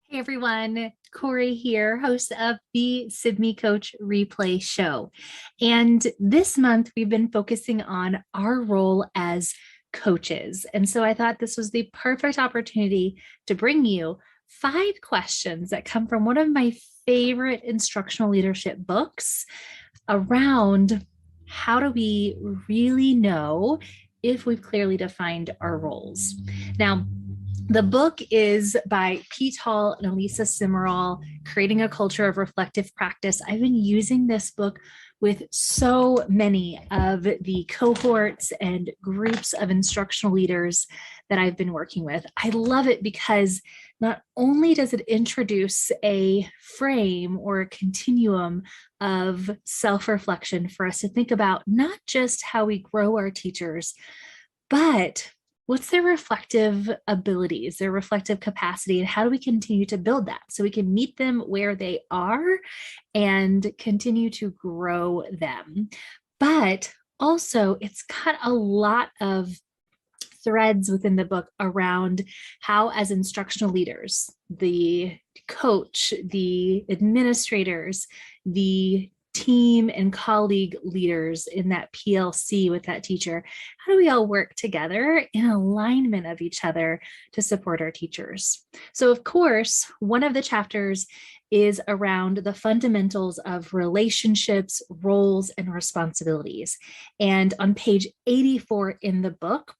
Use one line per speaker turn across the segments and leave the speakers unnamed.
Hey everyone, Cory here, host of the Sibme Coach Replay Show. And this month we've been focusing on our role as coaches. And so I thought this was the perfect opportunity to bring you 5 questions that come from one of my favorite instructional leadership books around how do we really know if we've clearly defined our roles. Now, the book is by Pete Hall and Alisa Simeral, Creating a Culture of Reflective Practice. I've been using this book with so many of the cohorts and groups of instructional leaders that I've been working with. I love it because not only does it introduce a frame or a continuum of self-reflection for us to think about not just how we grow our teachers, but what's their reflective abilities, their reflective capacity, and how do we continue to build that so we can meet them where they are and continue to grow them. But also, it's got a lot of threads within the book around how, as instructional leaders, the coach, the administrators, the team and colleague leaders in that PLC with that teacher, how do we all work together in alignment of each other to support our teachers? So, of course, one of the chapters is around the fundamentals of relationships, roles, and responsibilities. And on page 84 in the book,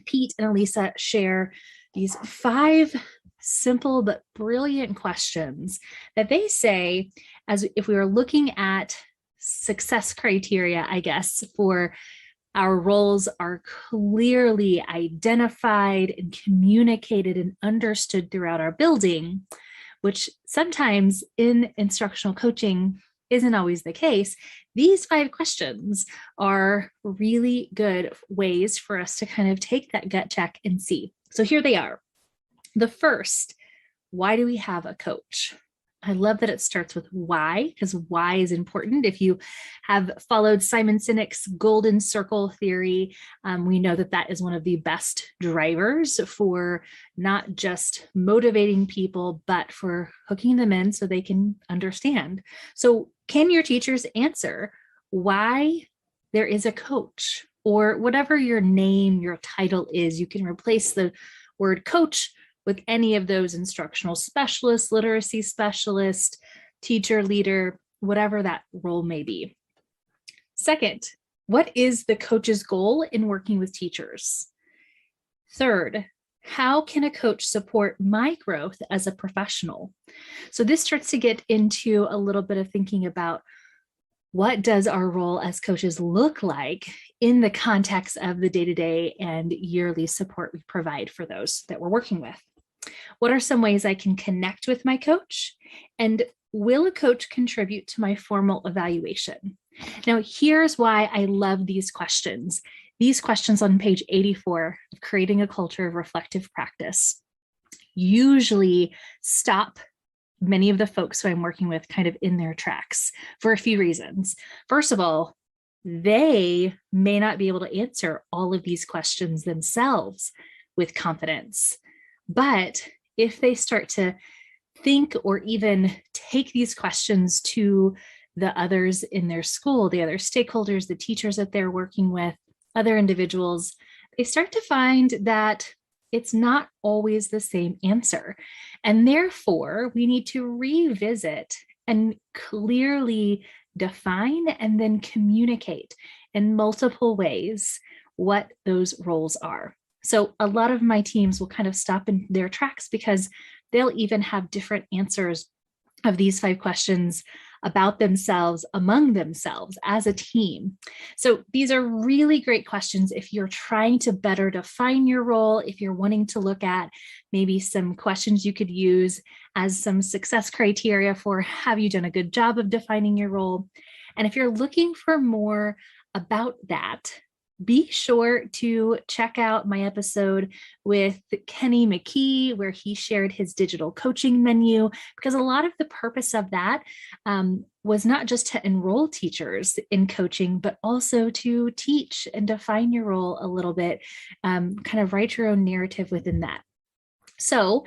Pete and Alisa share these 5 simple but brilliant questions that they say, as if we were looking at success criteria, I guess, for our roles are clearly identified and communicated and understood throughout our building, which sometimes in instructional coaching isn't always the case. These 5 questions are really good ways for us to kind of take that gut check and see. So here they are. The first, why do we have a coach? I love that it starts with why, because why is important. If you have followed Simon Sinek's golden circle theory, we know that that is one of the best drivers for not just motivating people, but for hooking them in so they can understand. So can your teachers answer why there is a coach, or whatever your name, your title is? You can replace the word coach with any of those instructional specialists, literacy specialist, teacher, leader, whatever that role may be. Second, what is the coach's goal in working with teachers? Third, how can a coach support my growth as a professional? So this starts to get into a little bit of thinking about what does our role as coaches look like in the context of the day-to-day and yearly support we provide for those that we're working with. What are some ways I can connect with my coach? And will a coach contribute to my formal evaluation? Now, here's why I love these questions. These questions on page 84 of Creating a Culture of Reflective Practice usually stop many of the folks who I'm working with kind of in their tracks for a few reasons. First of all, they may not be able to answer all of these questions themselves with confidence. But if they start to think or even take these questions to the others in their school, the other stakeholders, the teachers that they're working with, other individuals, they start to find that it's not always the same answer. And therefore, we need to revisit and clearly define and then communicate in multiple ways what those roles are. So a lot of my teams will kind of stop in their tracks because they'll even have different answers of these 5 questions about themselves, among themselves as a team. So these are really great questions if you're trying to better define your role, if you're wanting to look at maybe some questions you could use as some success criteria for have you done a good job of defining your role? And if you're looking for more about that, be sure to check out my episode with Kenny McKee, where he shared his digital coaching menu, because a lot of the purpose of that was not just to enroll teachers in coaching, but also to teach and define your role a little bit, kind of write your own narrative within that. So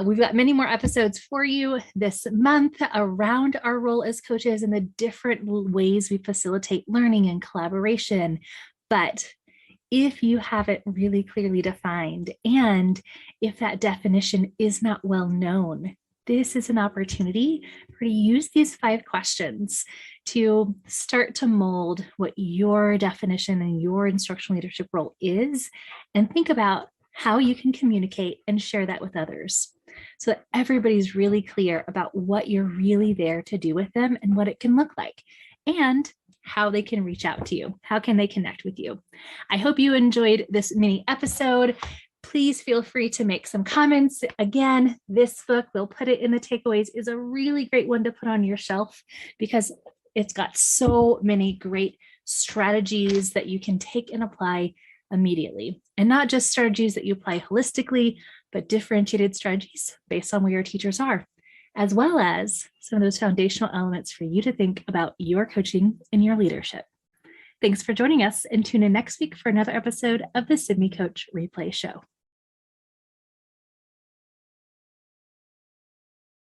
we've got many more episodes for you this month around our role as coaches and the different ways we facilitate learning and collaboration. But if you have it really clearly defined, and if that definition is not well known, this is an opportunity for you to use these 5 questions to start to mold what your definition and your instructional leadership role is, and think about how you can communicate and share that with others so that everybody's really clear about what you're really there to do with them and what it can look like, and how they can reach out to you. How can they connect with you? I hope you enjoyed this mini episode. Please feel free to make some comments. Again, this book, we'll put it in the takeaways, is a really great one to put on your shelf because it's got so many great strategies that you can take and apply immediately. And not just strategies that you apply holistically, but differentiated strategies based on where your teachers are, as well as some of those foundational elements for you to think about your coaching and your leadership. Thanks for joining us, and tune in next week for another episode of the Sibme Coach Replay Show.